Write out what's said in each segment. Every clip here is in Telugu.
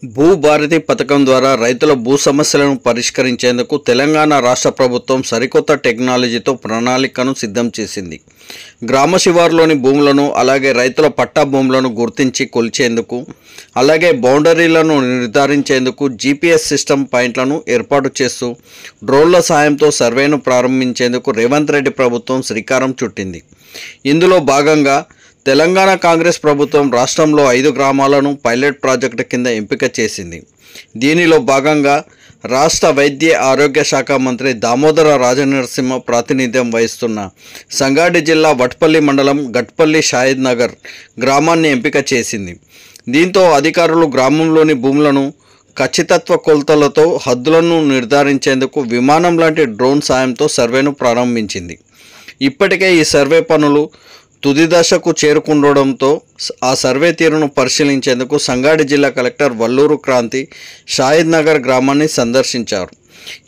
భూభారతి పథకం ద్వారా రైతుల భూ సమస్యలను పరిష్కరించేందుకు తెలంగాణ రాష్ట్ర ప్రభుత్వం సరికొత్త టెక్నాలజీతో ప్రణాళికను సిద్ధం చేసింది. గ్రామ శివారులోని భూములను అలాగే రైతుల పట్టా భూములను గుర్తించి కొలిచేందుకు అలాగే బౌండరీలను నిర్ధారించేందుకు జీపీఎస్ సిస్టమ్ పాయింట్లను ఏర్పాటు చేస్తూ డ్రోన్ల సాయంతో సర్వేను ప్రారంభించేందుకు రేవంత్ రెడ్డి ప్రభుత్వం శ్రీకారం చుట్టింది. ఇందులో భాగంగా తెలంగాణ కాంగ్రెస్ ప్రభుత్వం రాష్ట్రంలో 5 గ్రామాలను పైలట్ ప్రాజెక్టు కింద ఎంపిక చేసింది. దీనిలో భాగంగా రాష్ట్ర వైద్య ఆరోగ్య శాఖ మంత్రి దామోదర రాజనరసింహ ప్రాతినిధ్యం వహిస్తున్న సంగారెడ్డి జిల్లా వట్పల్లి మండలం గట్పల్లి షాహిద్ నగర్ గ్రామాన్ని ఎంపిక చేసింది. దీంతో అధికారులు గ్రామంలోని భూములను ఖచ్చితత్వ కొలతలతో హద్దులను నిర్ధారించేందుకు విమానం లాంటి డ్రోన్ సాయంతో సర్వేను ప్రారంభించింది. ఇప్పటికే ఈ సర్వే పనులు తుది దశకు చేరుకుండడంతో ఆ సర్వే తీరును పరిశీలించేందుకు సంగారెడ్డి జిల్లా కలెక్టర్ వల్లూరు క్రాంతి షాహిద్ నగర్ గ్రామాన్ని సందర్శించారు.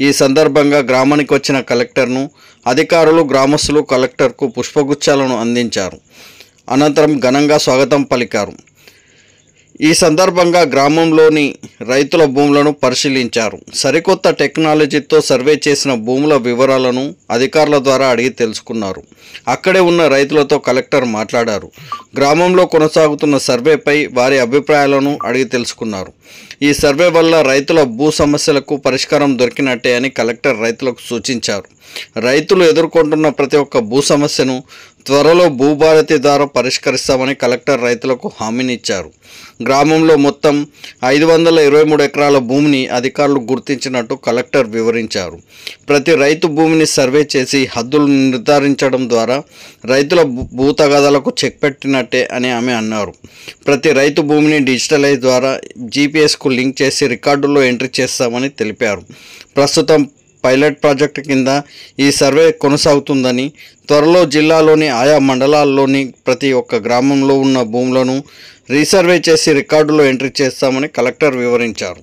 ఈ సందర్భంగా గ్రామానికి వచ్చిన కలెక్టర్ను అధికారులు గ్రామస్తులు కలెక్టర్కు పుష్పగుచ్చాలను అందించారు. అనంతరం ఘనంగా స్వాగతం పలికారు. ఈ సందర్భంగా గ్రామంలోని రైతుల భూములను పరిశీలించారు. సరికొత్త టెక్నాలజీతో సర్వే చేసిన భూముల వివరాలను అధికారుల ద్వారా అడిగి తెలుసుకున్నారు. అక్కడే ఉన్న రైతులతో కలెక్టర్ మాట్లాడారు. గ్రామంలో కొనసాగుతున్న సర్వేపై వారి అభిప్రాయాలను అడిగి తెలుసుకున్నారు. ఈ సర్వే వల్ల రైతుల భూ సమస్యలకు పరిష్కారం దొరికినట్టే అని కలెక్టర్ రైతులకు సూచించారు. రైతులు ఎదుర్కొంటున్న ప్రతి ఒక్క భూ సమస్యను త్వరలో భూభారతి ద్వారా పరిష్కరిస్తామని కలెక్టర్ రైతులకు హామీనిచ్చారు. గ్రామంలో మొత్తం 523 ఎకరాల భూమిని అధికారులు గుర్తించినట్టు కలెక్టర్ వివరించారు. ప్రతి రైతు భూమిని సర్వే చేసి హద్దులు నిర్ధారించడం ద్వారా రైతుల భూ తగాదాలకు చెక్ పెట్టినట్టే అని ఆమె అన్నారు. ప్రతి రైతు భూమిని డిజిటలైజ్ ద్వారా జీపీఎస్కు లింక్ చేసి రికార్డుల్లో ఎంట్రీ చేస్తామని తెలిపారు. ప్రస్తుతం పైలట్ ప్రాజెక్టు కింద ఈ సర్వే కొనసాగుతుందని, త్వరలో జిల్లాలోని ఆయా మండలాల్లోని ప్రతి ఒక్క గ్రామంలో ఉన్న భూములను రీసర్వే చేసి రికార్డులో ఎంట్రీ చేస్తామని కలెక్టర్ వివరించారు.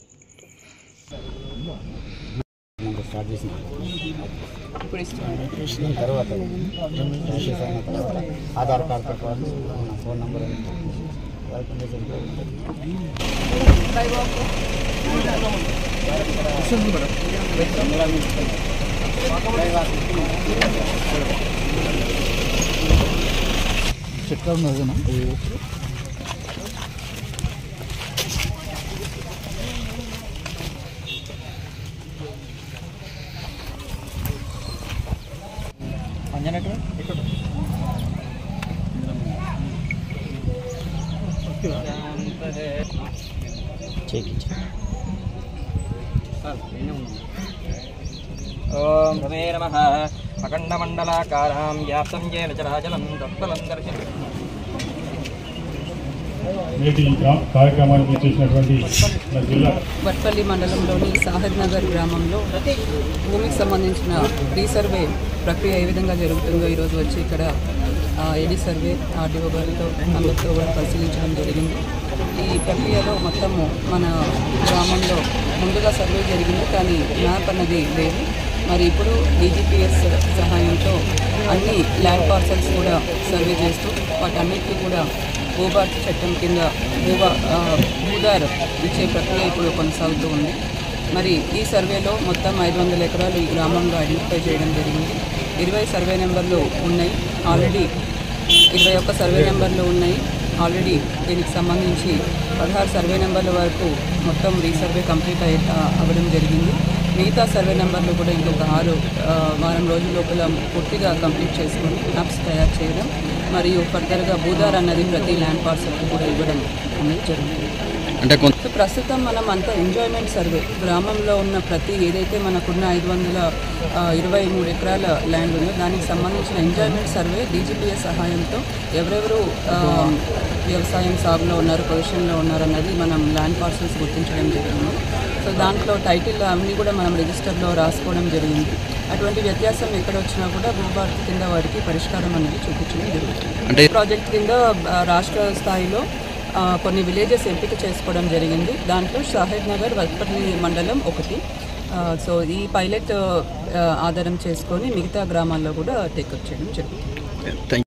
ఓం రమే నమః. అఖండమండలాకారాం వ్యాప్తం జేన చరాచరం తత్ఫలం దర్శనం. నేటి కార్యక్రమానికి వచ్చేసినటువంటి జిల్లా వట్పల్లి మండలంలోని షాహిద్ నగర్ గ్రామంలో భూమికి సంబంధించిన రీసర్వే ప్రక్రియ ఏ విధంగా జరుగుతుందో ఈరోజు వచ్చి ఇక్కడ ఏడీ సర్వే ఆర్డీఓ గారితో అందరితో కూడా పరిశీలించడం జరిగింది. ఈ ప్రక్రియలో మొత్తము మన గ్రామంలో ముందుగా సర్వే జరిగింది, కానీ మ్యాప్ అన్నది లేదు. మరి ఇప్పుడు డీజీపీఎస్ సహాయంతో అన్ని ల్యాండ్ పార్సల్స్ కూడా సర్వే చేస్తూ వాటన్నిటికీ కూడా భూభారతి చట్టం కింద భూదార్ ఇచ్చే ప్రక్రియ ఇప్పుడు కొనసాగుతూ ఉంది. మరి ఈ సర్వేలో మొత్తం 500 ఎకరాలు ఈ గ్రామంలో ఐడెంటిఫై చేయడం జరిగింది. 20 సర్వే నెంబర్లు ఉన్నాయి, ఆల్రెడీ 21 సర్వే నెంబర్లు ఉన్నాయి. ఆల్రెడీ దీనికి సంబంధించి 16 సర్వే నెంబర్ల వరకు మొత్తం రీసర్వే కంప్లీట్ అవ్వడం జరిగింది. మిగతా సర్వే నెంబర్లు కూడా ఇంకొక 6 వారం రోజుల లోపల పూర్తిగా కంప్లీట్ చేసుకొని మ్యాప్స్ తయారు చేయడం మరియు ఫర్దర్గా భూదార్ అన్నది ప్రతి ల్యాండ్ పార్సల్కి కూడా ఇవ్వడం అనేది జరుగుతుంది. సో ప్రస్తుతం మనం అంతా ఎంజాయ్మెంట్ సర్వే గ్రామంలో ఉన్న ప్రతి ఏదైతే మనకున్న 523 ఎకరాల ల్యాండ్ ఉందో దానికి సంబంధించిన ఎంజాయ్మెంట్ సర్వే డీజీపీఎస్ సహాయంతో ఎవరెవరు వ్యవసాయం సాగులో ఉన్నారు, పొజిషన్లో ఉన్నారు అన్నది మనం ల్యాండ్ పార్సల్స్ గుర్తించడం జరిగింది. సో దాంట్లో టైటిల్ అన్నీ కూడా మనం రిజిస్టర్లో రాసుకోవడం జరిగింది. అటువంటి వ్యత్యాసం ఎక్కడ వచ్చినా కూడా భూభారతి కింద వారికి పరిష్కారం అనేది చూపించడం జరుగుతుంది. అంటే ప్రాజెక్ట్ కింద రాష్ట్ర స్థాయిలో కొన్ని విలేజెస్ ఎంపిక చేసుకోవడం జరిగింది. దాంట్లో షాహిద్ నగర్ వట్పల్లి మండలం ఒకటి. సో ఈ పైలట్ ఆధారం చేసుకొని మిగతా గ్రామాల్లో కూడా టేకప్ చేయడం జరుగుతుంది.